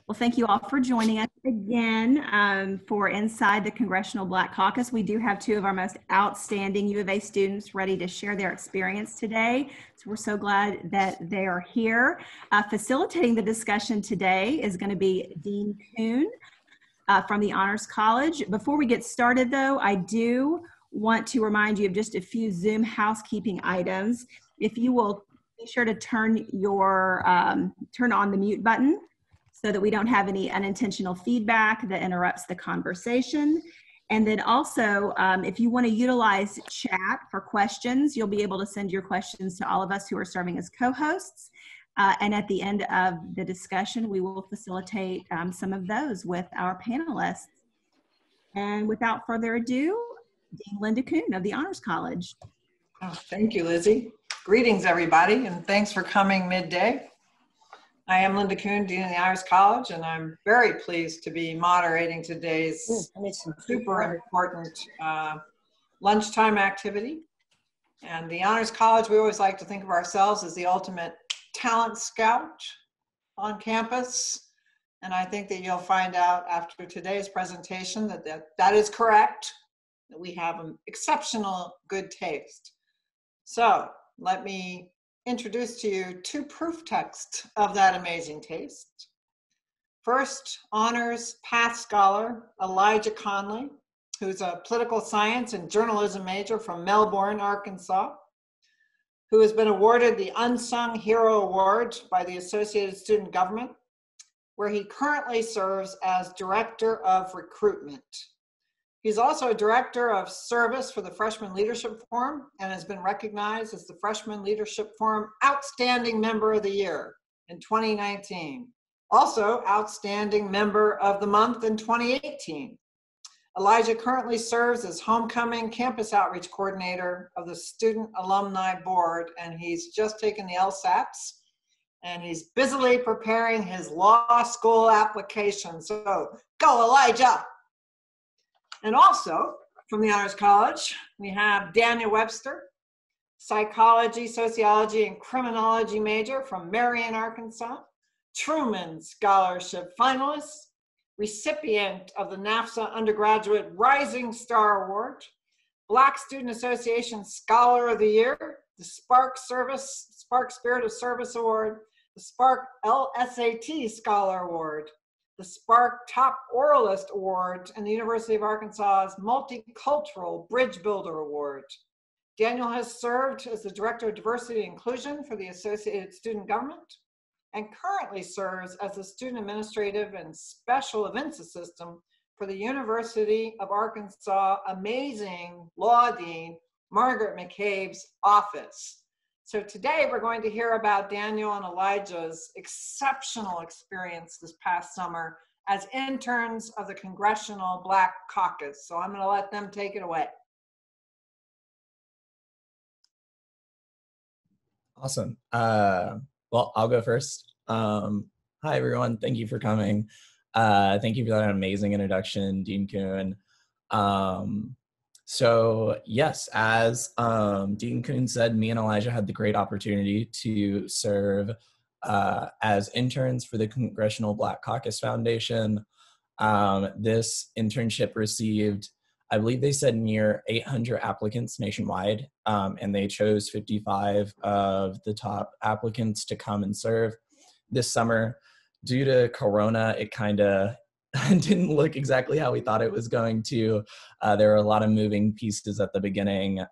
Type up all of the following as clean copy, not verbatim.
Well, thank you all for joining us again for Inside the Congressional Black Caucus. We do have two of our most outstanding U of A students ready to share their experience today. So we're so glad that they are here. Facilitating the discussion today is going to be Dean Kuhn from the Honors College. Before we get started, though, I do want to remind you of just a few Zoom housekeeping items. If you will be sure to turn on the mute button, so that we don't have any unintentional feedback that interrupts the conversation. And then also, if you want to utilize chat for questions, you'll be able to send your questions to all of us who are serving as co-hosts. And at the end of the discussion, we will facilitate some of those with our panelists. And without further ado, Dean Linda Kuhn of the Honors College. Oh, thank you, Lizzie. Greetings, everybody, and thanks for coming midday. I am Linda Kuhn, Dean of the Honors College, and I'm very pleased to be moderating today's super important lunchtime activity. And the Honors College, we always like to think of ourselves as the ultimate talent scout on campus. And I think that you'll find out after today's presentation that is correct, that we have an exceptional good taste. So let me introduce to you two proof texts of that amazing taste. First, honors Path Scholar Elijah Conley, who's a political science and journalism major from Melbourne, Arkansas, who has been awarded the Unsung Hero Award by the Associated Student Government, where he currently serves as Director of Recruitment. He's also a Director of Service for the Freshman Leadership Forum and has been recognized as the Freshman Leadership Forum Outstanding Member of the Year in 2019. Also, Outstanding Member of the Month in 2018. Elijah currently serves as Homecoming Campus Outreach Coordinator of the Student Alumni Board, and he's just taken the LSATs, and he's busily preparing his law school application. So, go Elijah! And also, from the Honors College, we have Daniel Webster, psychology, sociology, and criminology major from Marion, Arkansas, Truman Scholarship finalist, recipient of the NAFSA Undergraduate Rising Star Award, Black Student Association Scholar of the Year, the Spark Spirit of Service Award, the Spark LSAT Scholar Award, the Spark Top Oralist Award, and the University of Arkansas's Multicultural Bridge Builder Award. Daniel has served as the Director of Diversity and Inclusion for the Associated Student Government and currently serves as the Student Administrative and Special Events Assistant for the University of Arkansas amazing Law Dean Margaret McCabe's office. So today we're going to hear about Daniel and Elijah's exceptional experience this past summer as interns of the Congressional Black Caucus. So I'm going to let them take it away. Awesome. Well, I'll go first. Hi, everyone. Thank you for coming. Thank you for that amazing introduction, Dean Kuhn. So yes, as Dean Kuhn said, me and Elijah had the great opportunity to serve as interns for the Congressional Black Caucus Foundation. This internship received, I believe they said near 800 applicants nationwide, and they chose 55 of the top applicants to come and serve this summer. Due to Corona, it kind of didn't look exactly how we thought it was going to. There were a lot of moving pieces at the beginning.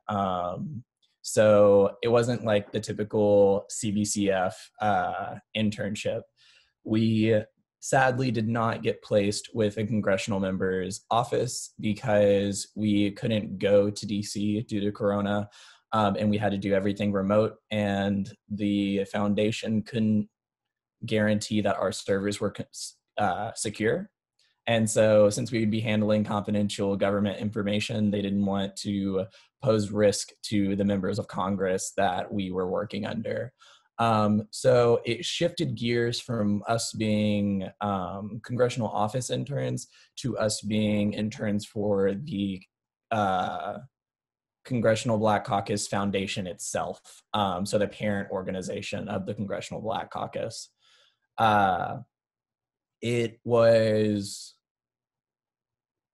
So it wasn't like the typical CBCF internship. We sadly did not get placed with a congressional member's office because we couldn't go to DC due to Corona, and we had to do everything remote, and the foundation couldn't guarantee that our servers were secure. And so since we'd be handling confidential government information, they didn't want to pose risk to the members of Congress that we were working under. So it shifted gears from us being congressional office interns to us being interns for the Congressional Black Caucus Foundation itself, so the parent organization of the Congressional Black Caucus. it was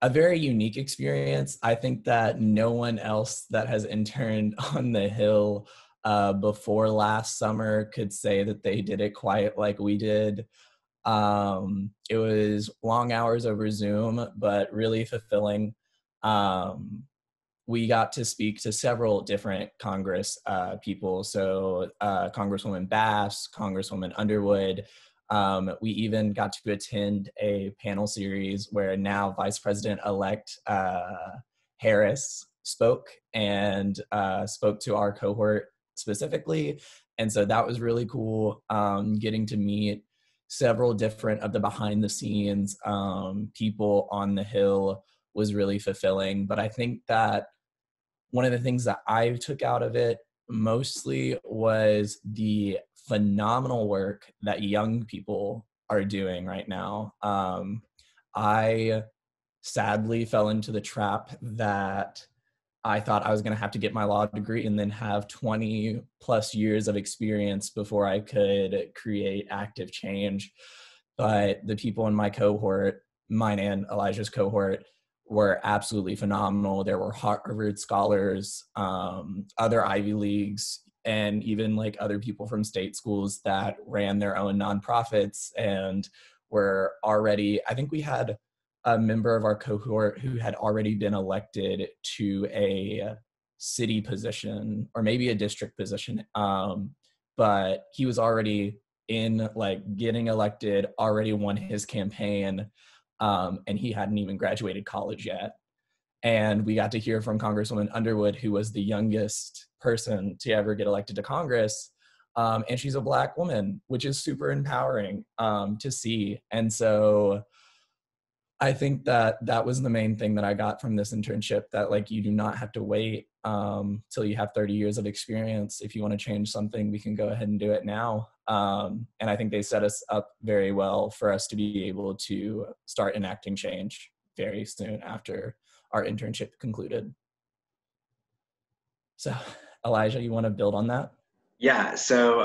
a very unique experience. I think that no one else that has interned on the Hill before last summer could say that they did it quite like we did. It was long hours over Zoom, but really fulfilling. We got to speak to several different Congress people. So Congresswoman Bass, Congresswoman Underwood. We even got to attend a panel series where now Vice President-elect Harris spoke and spoke to our cohort specifically. And so that was really cool, getting to meet several different of the behind the scenes people on the Hill was really fulfilling. But I think that one of the things that I took out of it mostly was the phenomenal work that young people are doing right now. I sadly fell into the trap that I thought I was going to have to get my law degree and then have 20 plus years of experience before I could create active change. But the people in my cohort, mine and Elijah's cohort, were absolutely phenomenal. There were Harvard scholars, other Ivy Leagues, and even like other people from state schools that ran their own nonprofits and were already, I think we had a member of our cohort who had already been elected to a city position or maybe a district position. But he was already in like getting elected, already won his campaign, and he hadn't even graduated college yet. And we got to hear from Congresswoman Underwood, who was the youngest person to ever get elected to Congress. And she's a Black woman, which is super empowering to see. And so I think that that was the main thing that I got from this internship, that like you do not have to wait till you have 30 years of experience. If you want to change something, we can go ahead and do it now. And I think they set us up very well for us to be able to start enacting change very soon after our internship concluded. So Elijah, you want to build on that? Yeah, so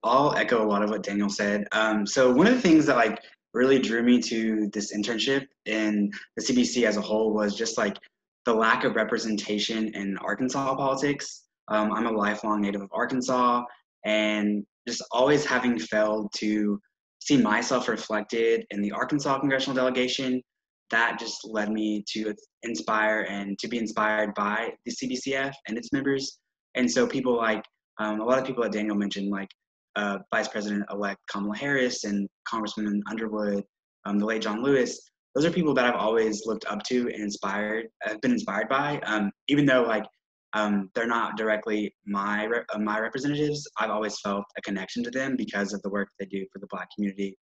I'll echo a lot of what Daniel said. So one of the things that like really drew me to this internship and the CBC as a whole was just like the lack of representation in Arkansas politics. I'm a lifelong native of Arkansas, and just always having failed to see myself reflected in the Arkansas congressional delegation, that just led me to inspire and to be inspired by the CBCF and its members. And so people like a lot of people that Daniel mentioned, like Vice President-elect Kamala Harris and Congresswoman Underwood, the late John Lewis, those are people that I've always looked up to and have been inspired by. Even though like they're not directly my representatives, I've always felt a connection to them because of the work they do for the Black community.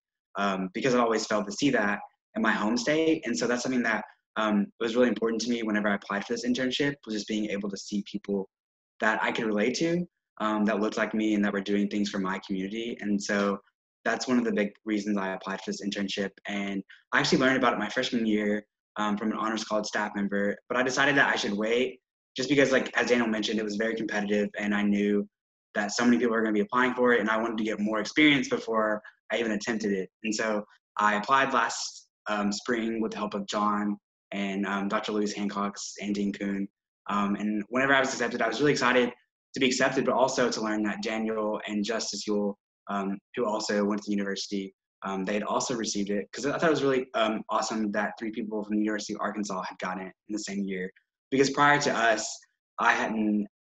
Because I've always failed to see that in my home state, and so that's something that was really important to me whenever I applied for this internship, was just being able to see people that I could relate to, that looked like me and that were doing things for my community. And so that's one of the big reasons I applied for this internship. And I actually learned about it my freshman year from an honors college staff member, but I decided that I should wait just because, like, as Daniel mentioned, it was very competitive and I knew that so many people were going to be applying for it and I wanted to get more experience before I even attempted it. And so I applied last spring with the help of John and Dr. Louise Hancock's and Dean Kuhn. And whenever I was accepted, I was really excited to be accepted, but also to learn that Daniel and Justice Ewell, who also went to the university, they had also received it, because I thought it was really awesome that 3 people from the University of Arkansas had gotten it in the same year. Because prior to us,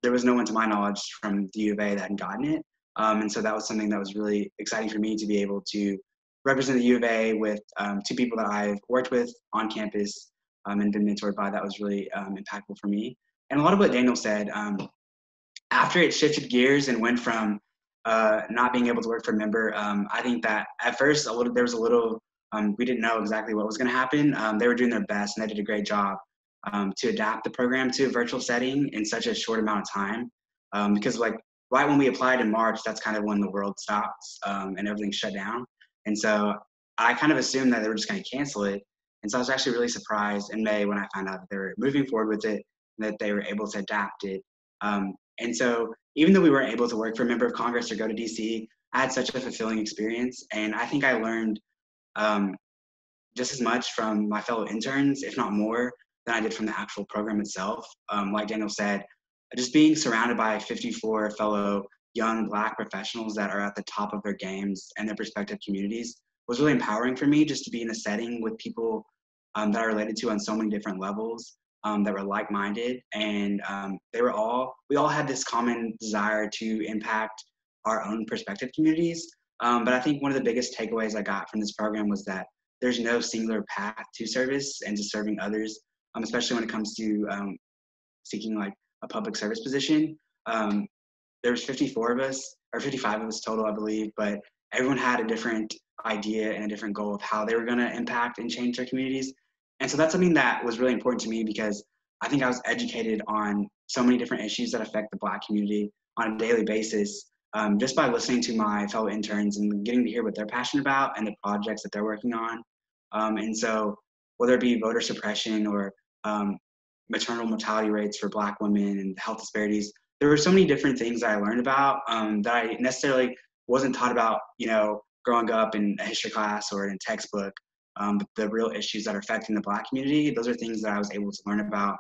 there was no one to my knowledge from the U of A that hadn't gotten it. And so that was something that was really exciting for me to be able to represent the U of A with 2 people that I've worked with on campus and been mentored by. That was really impactful for me. And a lot of what Daniel said, after it shifted gears and went from not being able to work for a member, I think that at first there was a little, we didn't know exactly what was going to happen. They were doing their best and they did a great job to adapt the program to a virtual setting in such a short amount of time. Because like right when we applied in March, that's kind of when the world stops and everything shut down. And so I kind of assumed that they were just going to cancel it. And so I was actually really surprised in May when I found out that they were moving forward with it, and that they were able to adapt it. And so even though we weren't able to work for a member of Congress or go to DC, I had such a fulfilling experience. And I think I learned just as much from my fellow interns, if not more, than I did from the actual program itself. Like Daniel said, just being surrounded by 54 fellow young Black professionals that are at the top of their games and their respective communities was really empowering for me, just to be in a setting with people that I related to on so many different levels, that were like-minded. And we all had this common desire to impact our own prospective communities. But I think one of the biggest takeaways I got from this program was that there's no singular path to service and to serving others, especially when it comes to seeking like a public service position. There's 54 of us, or 55 of us total, I believe, but everyone had a different idea and a different goal of how they were going to impact and change their communities. And so that's something that was really important to me, because I think I was educated on so many different issues that affect the Black community on a daily basis, just by listening to my fellow interns and getting to hear what they're passionate about and the projects that they're working on. And so whether it be voter suppression or maternal mortality rates for Black women and health disparities, there were so many different things that I learned about that I necessarily wasn't taught about, growing up in a history class or in a textbook. But the real issues that are affecting the Black community, those are things that I was able to learn about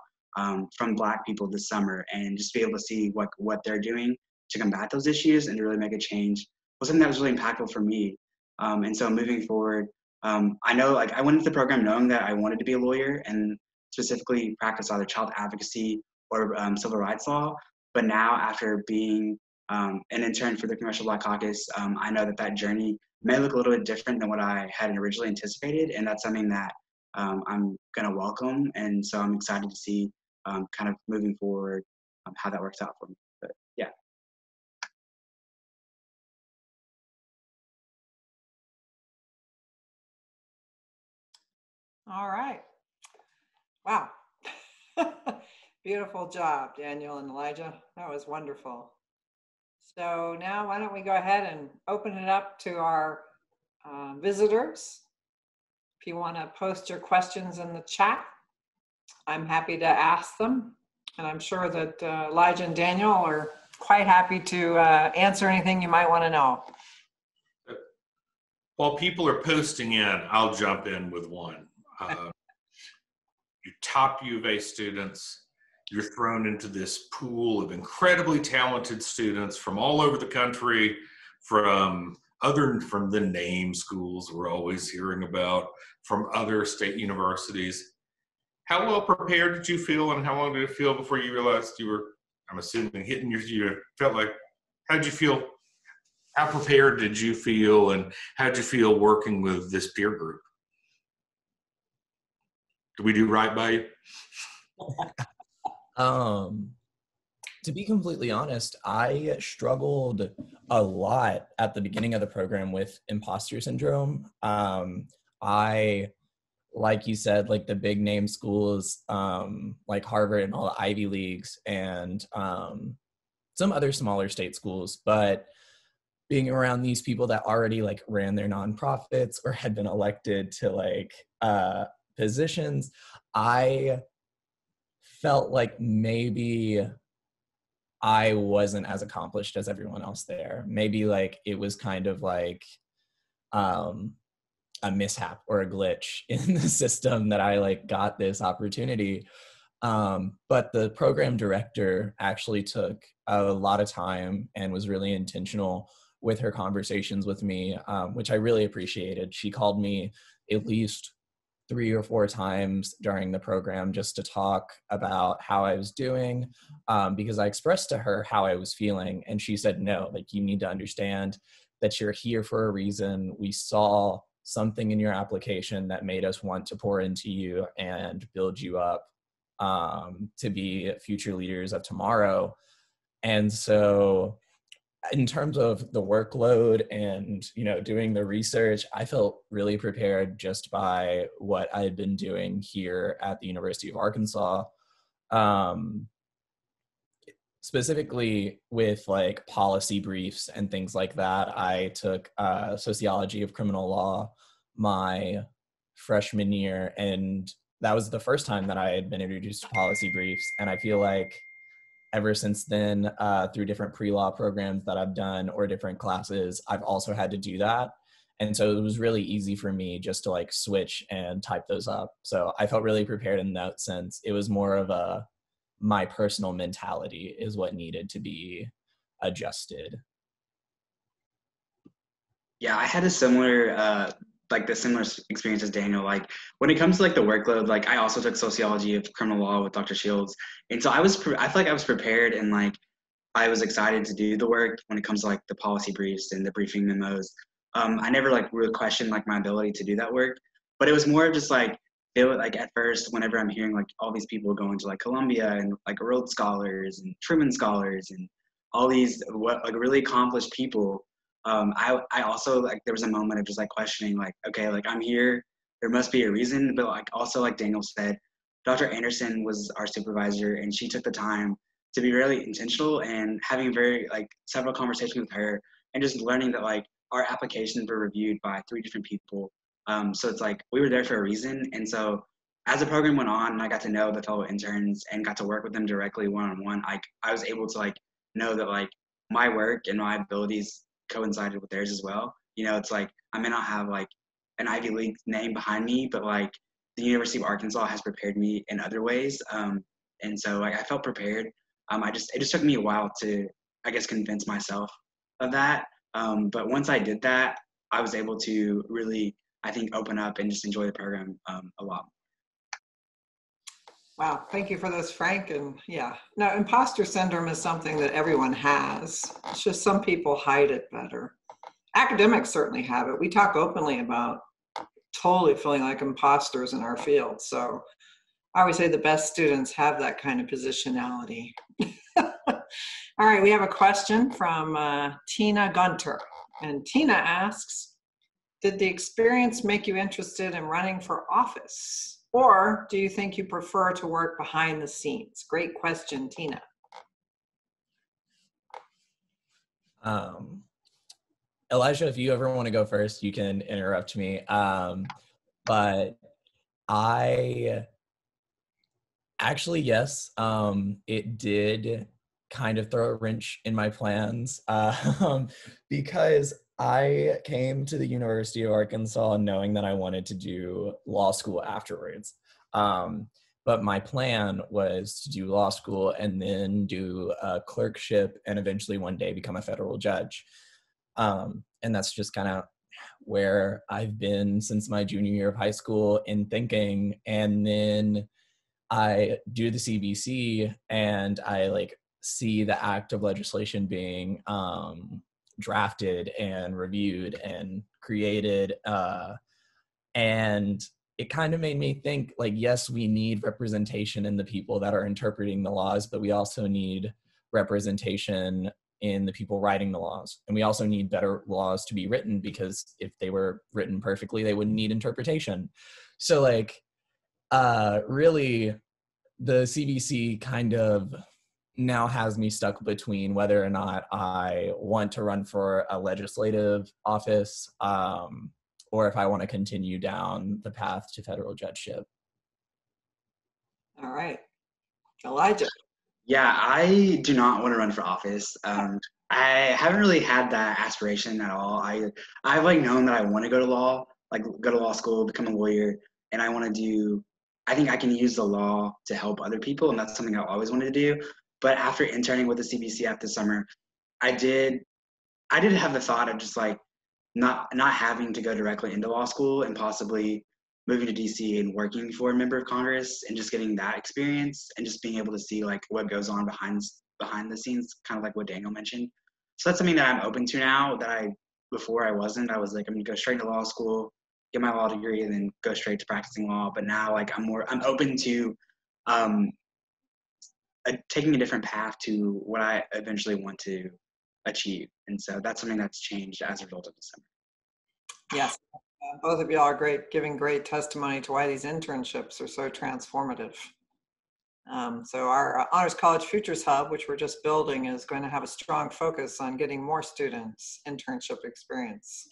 from Black people this summer, and just be able to see what they're doing to combat those issues and to really make a change was something that was really impactful for me. And so moving forward, I know I went into the program knowing that I wanted to be a lawyer and specifically practice either child advocacy or civil rights law. But now, after being an intern for the Congressional Black Caucus, I know that journey may look a little bit different than what I had originally anticipated, and that's something that I'm going to welcome. And so I'm excited to see kind of moving forward how that works out for me. But yeah. All right. Wow. Beautiful job, Daniel and Elijah. That was wonderful. So now why don't we go ahead and open it up to our visitors. If you want to post your questions in the chat, I'm happy to ask them. And I'm sure that Elijah and Daniel are quite happy to answer anything you might want to know. While people are posting in, I'll jump in with one. You top U of A students, you're thrown into this pool of incredibly talented students from all over the country, from the name schools we're always hearing about, from other state universities. How well prepared did you feel, and how long did it feel before you realized you were, I'm assuming, you felt like, how'd you feel? How prepared did you feel, and how'd you feel working with this peer group? Did we do right by you? To be completely honest, I struggled a lot at the beginning of the program with imposter syndrome. Like you said, like the big name schools, like Harvard and all the Ivy Leagues and some other smaller state schools, but being around these people that already like ran their nonprofits or had been elected to like positions, I felt like maybe I wasn't as accomplished as everyone else there. Maybe like it was kind of like a mishap or a glitch in the system that I like got this opportunity. But the program director actually took a lot of time and was really intentional with her conversations with me, which I really appreciated. She called me at least 3 or 4 times during the program just to talk about how I was doing, because I expressed to her how I was feeling, and she said, no, like you need to understand that you're here for a reason. We saw something in your application that made us want to pour into you and build you up to be future leaders of tomorrow. And so in terms of the workload and, doing the research, I felt really prepared just by what I had been doing here at the University of Arkansas. Specifically with like policy briefs and things like that. I took sociology of criminal law my freshman year, and that was the first time that I had been introduced to policy briefs. And I feel like ever since then, through different pre-law programs that I've done or different classes, I've also had to do that. And so it was really easy for me just to like switch and type those up. So I felt really prepared in that sense. It was more of my personal mentality is what needed to be adjusted. Yeah, I had a similar the similar experience as Daniel. Like when it comes to like the workload, like I also took sociology of criminal law with Dr. Shields, and so I feel like I was prepared, and like I was excited to do the work when it comes to like the policy briefs and the briefing memos. I never like really questioned like my ability to do that work, but it was more of just like feel like at first whenever I'm hearing like all these people going to like Columbia and like Rhodes Scholars and Truman Scholars and all these like really accomplished people. I also like there was a moment of just like questioning like, okay, like I'm here, there must be a reason, but like also like Daniel said, Dr. Anderson was our supervisor and she took the time to be really intentional and having very like several conversations with her and just learning that like our applications were reviewed by 3 different people. So it's like we were there for a reason. And so as the program went on and I got to know the fellow interns and got to work with them directly one-on-one, I was able to like know that like my work and my abilities coincided with theirs as well. You know, it's like I may not have like an Ivy League name behind me, but like the University of Arkansas has prepared me in other ways. And so like I felt prepared. It just took me a while to, I guess, convince myself of that. But once I did that, I was able to really, I think, open up and just enjoy the program a lot. Wow, thank you for this, Frank. And yeah, now imposter syndrome is something that everyone has. It's just some people hide it better. Academics certainly have it. We talk openly about totally feeling like imposters in our field. So I always say the best students have that kind of positionality. All right, we have a question from Tina Gunter. And Tina asks, did the experience make you interested in running for office? Or do you think you prefer to work behind the scenes? Great question, Tina. Elijah, if you ever want to go first, you can interrupt me. But I actually, yes, it did kind of throw a wrench in my plans because I came to the University of Arkansas knowing that I wanted to do law school afterwards. But my plan was to do law school and then do a clerkship and eventually one day become a federal judge. And that's just kind of where I've been since my junior year of high school in thinking. And then I do the CBC and I like see the act of legislation being drafted and reviewed and created. And it kind of made me think like, yes, we need representation in the people that are interpreting the laws, but we also need representation in the people writing the laws. And we also need better laws to be written because if they were written perfectly, they wouldn't need interpretation. So like, really, the CBC kind of now has me stuck between whether or not I want to run for a legislative office or if I want to continue down the path to federal judgeship. All right. Elijah. Yeah, I do not want to run for office. I haven't really had that aspiration at all. I've like known that I want to go to law, like go to law school, become a lawyer, and I think I can use the law to help other people, and that's something I always wanted to do. But after interning with the CBC after summer, I did have the thought of just like not having to go directly into law school and possibly moving to DC and working for a member of Congress and just getting that experience and just being able to see like what goes on behind the scenes, kind of like what Daniel mentioned. So that's something that I'm open to now that before I wasn't. I was like, I'm gonna go straight to law school, get my law degree, and then go straight to practicing law. But now like I'm open to taking a different path to what I eventually want to achieve. And so that's something that's changed as a result of this summer. Yes, both of y'all are great, giving great testimony to why these internships are so transformative. So our Honors College Futures Hub, which we're just building, is going to have a strong focus on getting more students internship experience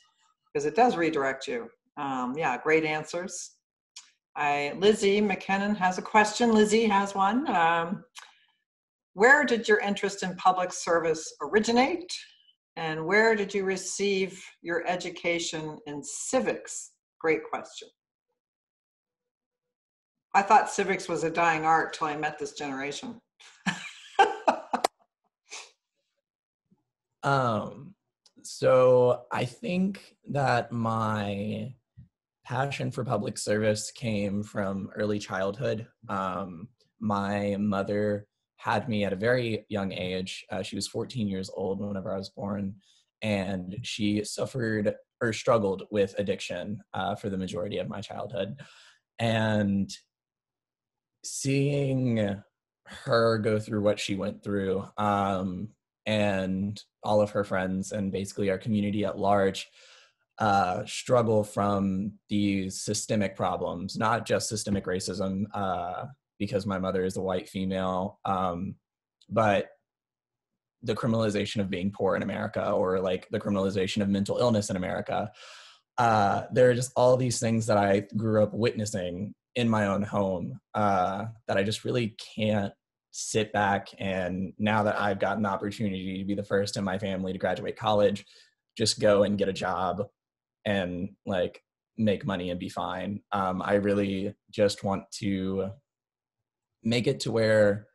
because it does redirect you. Yeah, great answers. Lizzie McKinnon has a question. Lizzie has one. Where did your interest in public service originate? And where did you receive your education in civics? Great question. I thought civics was a dying art till I met this generation. So I think that my passion for public service came from early childhood. My mother had me at a very young age. She was 14 years old whenever I was born, and she suffered or struggled with addiction for the majority of my childhood. And seeing her go through what she went through, and all of her friends and basically our community at large struggle from these systemic problems, not just systemic racism, because my mother is a white female, but the criminalization of being poor in America, or like the criminalization of mental illness in America. There are just all these things that I grew up witnessing in my own home that I just really can't sit back, and now that I've gotten the opportunity to be the first in my family to graduate college, just go and get a job and like make money and be fine. I really just want to make it to where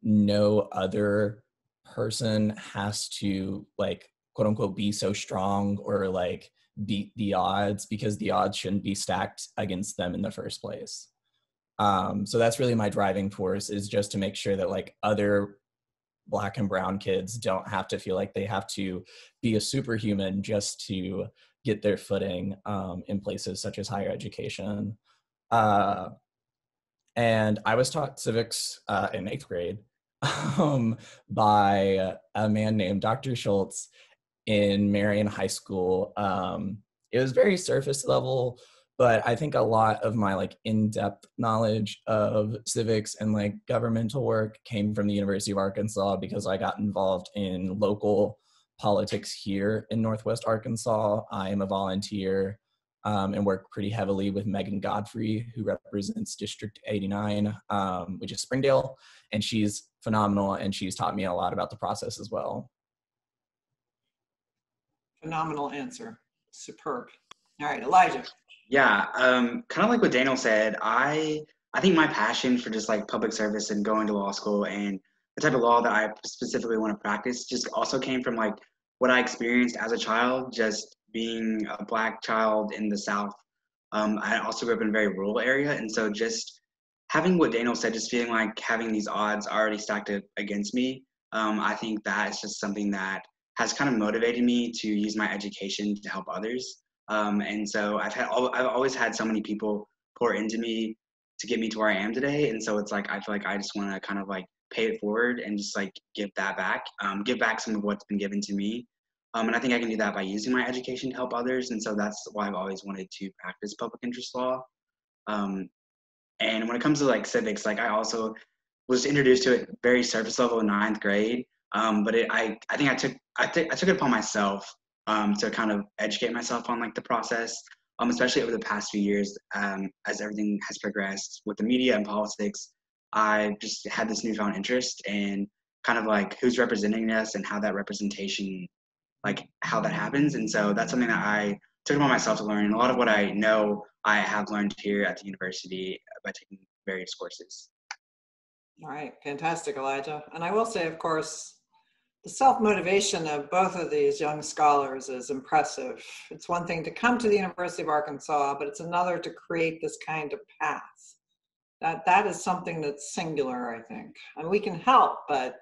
no other person has to like quote unquote be so strong or like beat the odds, because the odds shouldn't be stacked against them in the first place. So that's really my driving force, is just to make sure that like other Black and brown kids don't have to feel like they have to be a superhuman just to get their footing in places such as higher education. And I was taught civics in 8th grade by a man named Dr. Schultz in Marion High School. It was very surface level, but I think a lot of my like in-depth knowledge of civics and like governmental work came from the University of Arkansas, because I got involved in local politics here in Northwest Arkansas. I am a volunteer and work pretty heavily with Megan Godfrey, who represents District 89, which is Springdale, and she's phenomenal, and she's taught me a lot about the process as well. Phenomenal answer. Superb. All right, Elijah. Yeah, kind of like what Daniel said, I think my passion for just like public service and going to law school and the type of law that I specifically want to practice just also came from like what I experienced as a child, just being a Black child in the South. I also grew up in a very rural area, and so just having what Daniel said, just feeling like having these odds already stacked against me, I think that is just something that has kind of motivated me to use my education to help others. And so I've always had so many people pour into me to get me to where I am today. And so it's like, I feel like I just want to kind of like pay it forward and just like give back some of what's been given to me. And I think I can do that by using my education to help others. And so that's why I've always wanted to practice public interest law. And when it comes to like civics, like I also was introduced to it very surface level in 9th grade. But I think I took it upon myself to kind of educate myself on like the process, especially over the past few years, as everything has progressed with the media and politics. I just had this newfound interest in kind of like who's representing us and how that representation, like how that happens. And so that's something that I took upon myself to learn. And a lot of what I know, I have learned here at the university by taking various courses. All right, fantastic, Elijah. And I will say, of course, the self-motivation of both of these young scholars is impressive. It's one thing to come to the University of Arkansas, but it's another to create this kind of path. That is something that's singular, I think. And we can help, but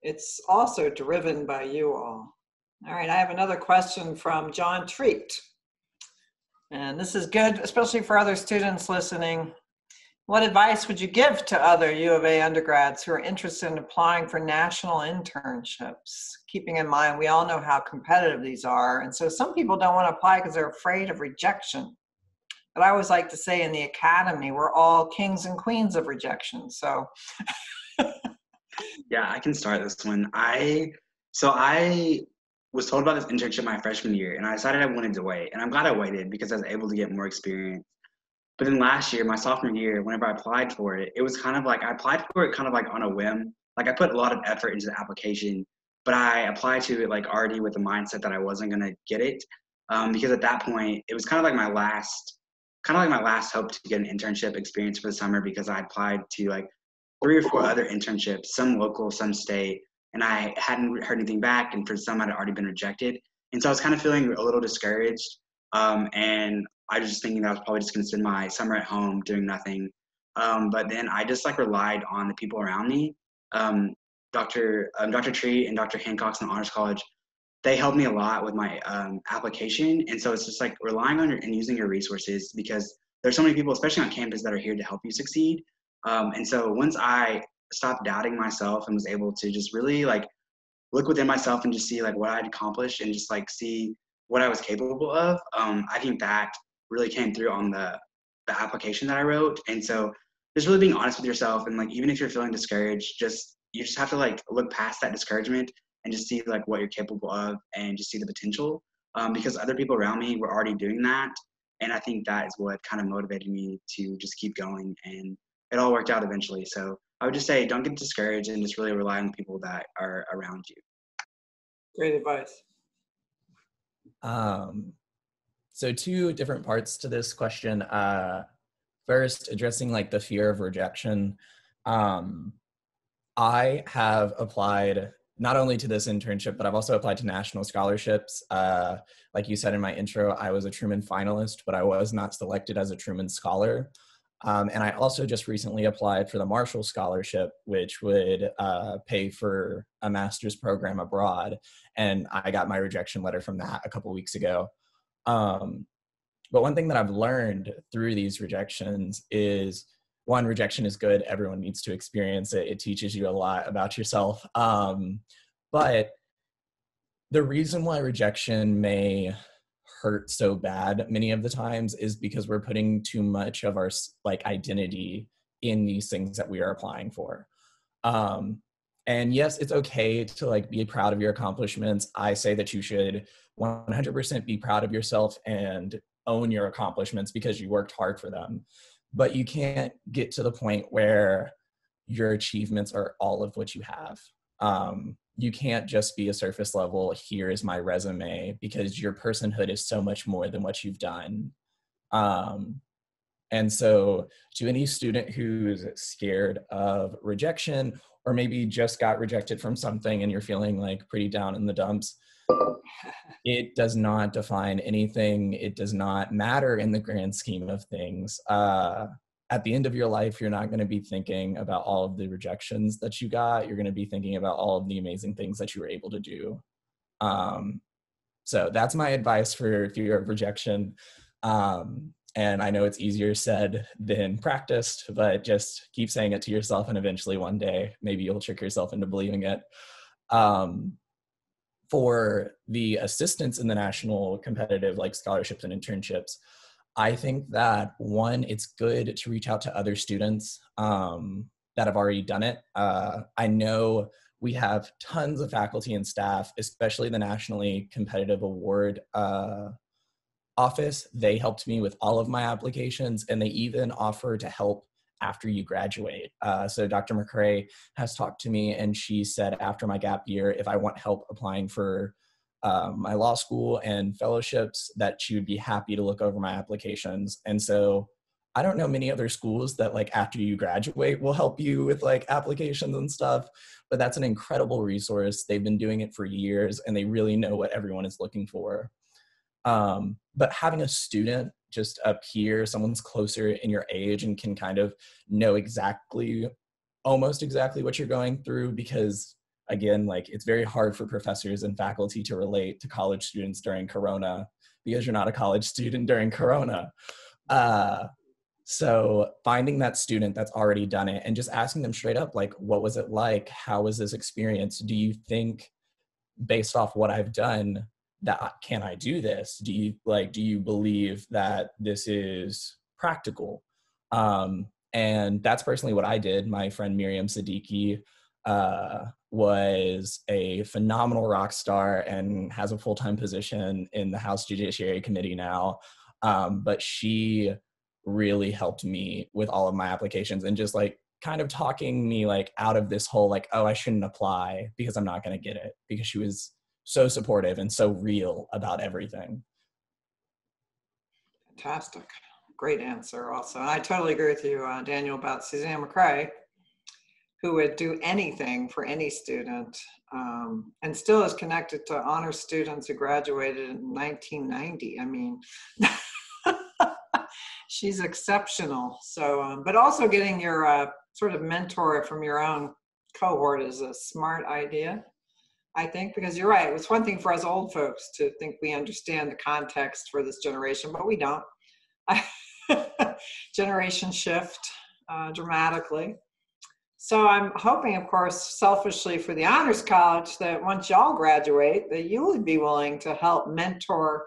it's also driven by you all. All right, I have another question from John Treat. And this is good, especially for other students listening. What advice would you give to other U of A undergrads who are interested in applying for national internships? Keeping in mind, we all know how competitive these are. And so some people don't want to apply because they're afraid of rejection. But I always like to say in the academy, we're all kings and queens of rejection. So. Yeah, I can start this one. I was told about this internship my freshman year, and I decided I wanted to wait. And I'm glad I waited because I was able to get more experience. But then last year, my sophomore year, whenever I applied for it, it was kind of like I applied for it kind of like on a whim. Like I put a lot of effort into the application, but I applied to it like already with the mindset that I wasn't going to get it. Because at that point, it was kind of like my last hope to get an internship experience for the summer, because I applied to like 3 or 4 other internships, some local, some state, and I hadn't heard anything back, and for some I'd already been rejected. And so I was kind of feeling a little discouraged. And I was just thinking that I was probably just going to spend my summer at home doing nothing. But then I just like relied on the people around me. Dr. Tree and Dr. Hancock's in the Honors College, they helped me a lot with my application. And so it's just like relying on and using your resources, because there's so many people, especially on campus, that are here to help you succeed. And so once I stopped doubting myself and was able to just really like look within myself and just see like what I'd accomplished and just like see what I was capable of, I think that really came through on the application that I wrote. And so just really being honest with yourself, and like even if you're feeling discouraged, you just have to like look past that discouragement and just see like what you're capable of and just see the potential, because other people around me were already doing that. And I think that is what kind of motivated me to just keep going, and it all worked out eventually. So I would just say don't get discouraged and just really rely on the people that are around you. Great advice. So 2 different parts to this question. First, addressing like the fear of rejection. I have applied not only to this internship, but I've also applied to national scholarships. Like you said in my intro, I was a Truman finalist, but I was not selected as a Truman Scholar. And I also just recently applied for the Marshall Scholarship, which would pay for a master's program abroad. And I got my rejection letter from that a couple weeks ago. But one thing that I've learned through these rejections is, one, rejection is good. Everyone needs to experience it. It teaches you a lot about yourself. But the reason why rejection may hurt so bad many of the times is because we're putting too much of our like identity in these things that we are applying for. And yes, it's okay to like be proud of your accomplishments. I say that you should 100% be proud of yourself and own your accomplishments because you worked hard for them. But you can't get to the point where your achievements are all of what you have. You can't just be a surface level, here is my resume, because your personhood is so much more than what you've done. And so to any student who's scared of rejection, or maybe just got rejected from something and you're feeling like pretty down in the dumps, it does not define anything. It does not matter in the grand scheme of things. At the end of your life, you're not going to be thinking about all of the rejections that you got. You're going to be thinking about all of the amazing things that you were able to do. So that's my advice for fear of rejection. And I know it's easier said than practiced, but just keep saying it to yourself, and eventually one day, maybe you'll trick yourself into believing it. For the assistants in the national competitive like scholarships and internships, I think that, one, it's good to reach out to other students that have already done it. I know we have tons of faculty and staff, especially the nationally competitive award office. They helped me with all of my applications, and they even offer to help after you graduate. So Dr. McRae has talked to me, and she said after my gap year, if I want help applying for my law school and fellowships, that she would be happy to look over my applications. And so I don't know many other schools that like after you graduate will help you with like applications and stuff, but that's an incredible resource. They've been doing it for years, and they really know what everyone is looking for. But having a student just up here, someone's closer in your age and can kind of know almost exactly what you're going through, because again, like it's very hard for professors and faculty to relate to college students during Corona because you're not a college student during Corona. So finding that student that's already done it and just asking them straight up, like, what was it like? How was this experience? Do you think, based off what I've done, that can I do this? Do you believe that this is practical? And that's personally what I did. My friend Miriam Siddiqui was a phenomenal rock star and has a full-time position in the House Judiciary Committee now. But she really helped me with all of my applications and just like kind of talking me like out of this whole like, oh, I shouldn't apply because I'm not going to get it, because she was so supportive and so real about everything. Fantastic. Great answer also. And I totally agree with you, Daniel, about Suzanne McCrae, who would do anything for any student, and still is connected to honor students who graduated in 1990. I mean, she's exceptional. So, but also getting your sort of mentor from your own cohort is a smart idea, I think, because you're right. It's one thing for us old folks to think we understand the context for this generation, but we don't. Generation shift dramatically. So I'm hoping, of course, selfishly for the Honors College, that once y'all graduate, that you would be willing to help mentor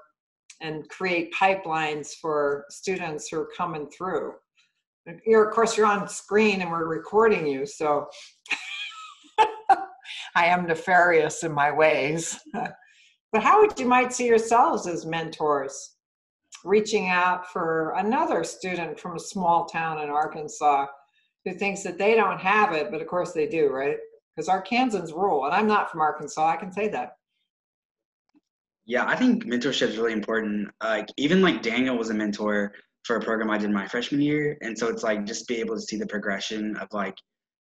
and create pipelines for students who are coming through. Of course, you're on screen and we're recording you, so I am nefarious in my ways. But how would you might see yourselves as mentors, reaching out for another student from a small town in Arkansas who thinks that they don't have it, but of course they do, right? Because Arkansans rule, and I'm not from Arkansas, I can say that. Yeah, I think mentorship is really important. Even like Daniel was a mentor for a program I did my freshman year, and so it's like just be able to see the progression of like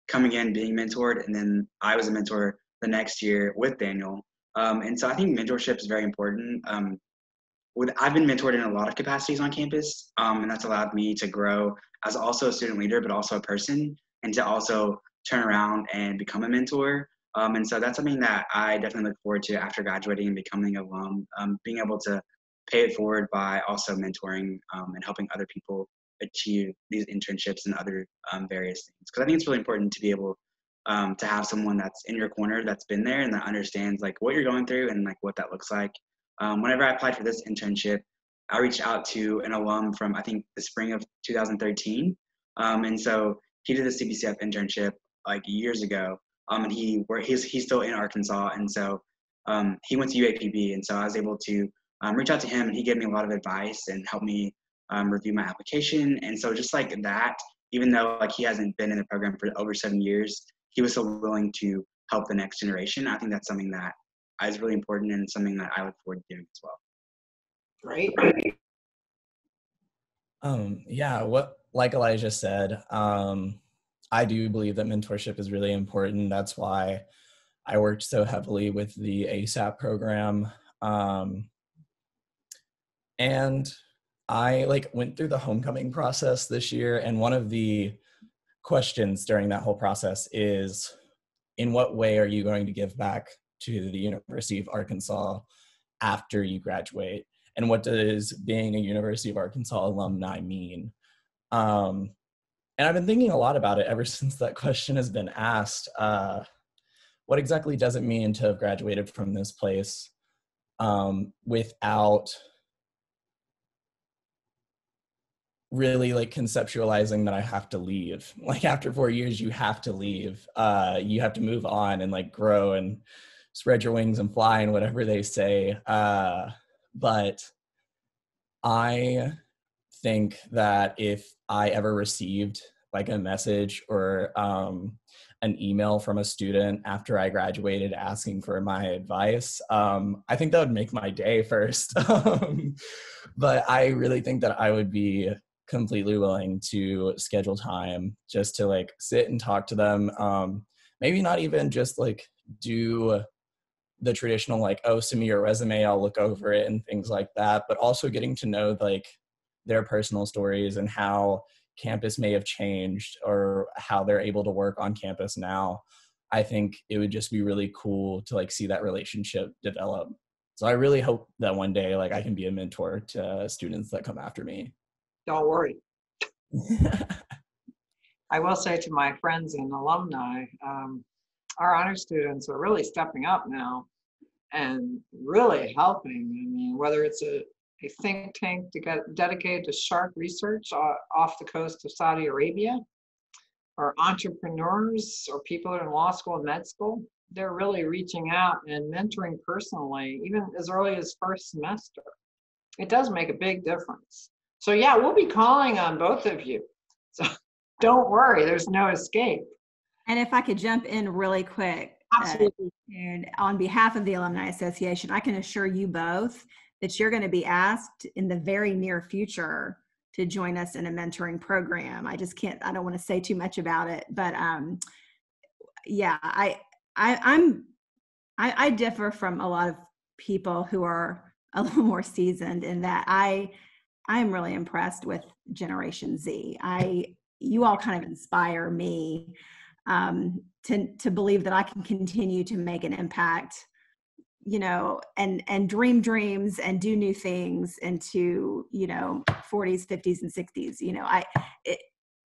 coming in, being mentored, and then I was a mentor the next year with Daniel. And so I think mentorship is very important. I've been mentored in a lot of capacities on campus, and that's allowed me to grow as also a student leader, but also a person, and to also turn around and become a mentor. And so that's something that I definitely look forward to after graduating and becoming an alum, being able to pay it forward by also mentoring and helping other people achieve these internships and other various things. Because I think it's really important to be able to have someone that's in your corner, that's been there and that understands like what you're going through and like what that looks like. Whenever I applied for this internship, I reached out to an alum from, I think, the spring of 2013. And so he did the CBCF internship like years ago. And he's still in Arkansas. And so he went to UAPB. And so I was able to reach out to him, and he gave me a lot of advice and helped me review my application. And so just like that, even though like he hasn't been in the program for over 7 years, he was so willing to help the next generation. I think that's something that is really important and something that I look forward to doing as well. Great. Yeah, what like Elijah said, I do believe that mentorship is really important. That's why I worked so heavily with the ASAP program. And I like went through the homecoming process this year, and one of the questions during that whole process is, in what way are you going to give back to the University of Arkansas after you graduate? And what does being a University of Arkansas alumni mean? And I've been thinking a lot about it ever since that question has been asked. What exactly does it mean to have graduated from this place without really like conceptualizing that I have to leave? Like after 4 years, you have to leave. You have to move on and like grow and spread your wings and fly and whatever they say. But I think that if I ever received like a message or an email from a student after I graduated asking for my advice, I think that would make my day first. But I really think that I would be completely willing to schedule time just to like sit and talk to them. Maybe not even just like do the traditional like, oh, send me your resume, I'll look over it and things like that, but also getting to know like their personal stories and how campus may have changed or how they're able to work on campus now. I think it would just be really cool to like see that relationship develop. So I really hope that one day like I can be a mentor to students that come after me. Don't worry. I will say to my friends and alumni, our honor students are really stepping up now and really helping. I mean, whether it's a think tank dedicated to shark research off the coast of Saudi Arabia, or entrepreneurs or people in law school and med school, they're really reaching out and mentoring personally, even as early as first semester. It does make a big difference. So yeah, we'll be calling on both of you. So don't worry, there's no escape. And if I could jump in really quick, Absolutely. and on behalf of the Alumni Association, I can assure you both that you're going to be asked in the very near future to join us in a mentoring program. I just can't, I don't want to say too much about it, but yeah, I differ from a lot of people who are a little more seasoned in that I'm really impressed with Generation Z. You all kind of inspire me to believe that I can continue to make an impact, you know, and dream dreams and do new things into, you know, 40s, 50s, and 60s. You know,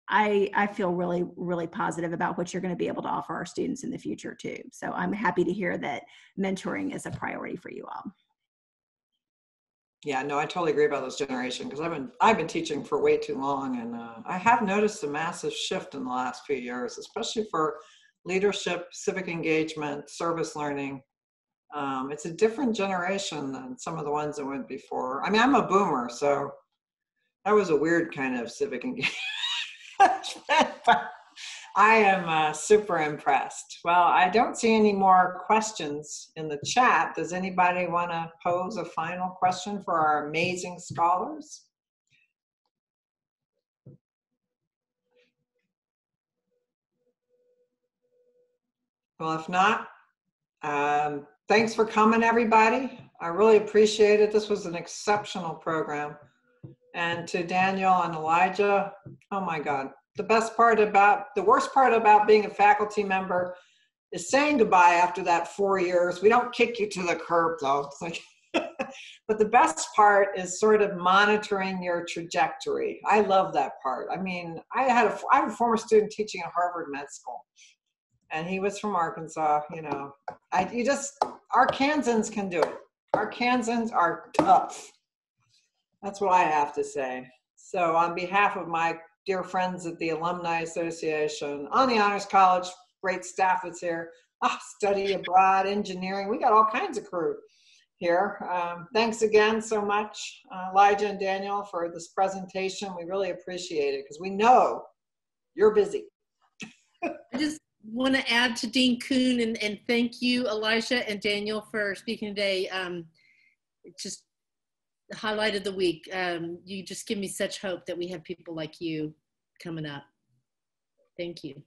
I feel really, really positive about what you're going to be able to offer our students in the future too. So I'm happy to hear that mentoring is a priority for you all. Yeah, no, I totally agree about this generation because I've been teaching for way too long, and I have noticed a massive shift in the last few years, especially for leadership, civic engagement, service learning. It's a different generation than some of the ones that went before. I mean, I'm a boomer, so that was a weird kind of civic engagement. But I am super impressed. Well, I don't see any more questions in the chat. Does anybody want to pose a final question for our amazing scholars? Well, if not, thanks for coming, everybody. I really appreciate it. This was an exceptional program. And to Daniel and Elijah, oh my God. The worst part about being a faculty member is saying goodbye after that 4 years. We don't kick you to the curb though. It's like, but the best part is sort of monitoring your trajectory. I love that part. I mean, I have a former student teaching at Harvard Med School, and he was from Arkansas. You know, Arkansans can do it. Arkansans are tough. That's what I have to say. So on behalf of my dear friends at the Alumni Association, on the Honors College, great staff that's here, study abroad, engineering, we got all kinds of crew here. Thanks again so much, Elijah and Daniel, for this presentation. We really appreciate it because we know you're busy. I just want to add to Dean Kuhn and thank you, Elijah and Daniel, for speaking today. Just the highlight of the week. You just give me such hope that we have people like you coming up. Thank you.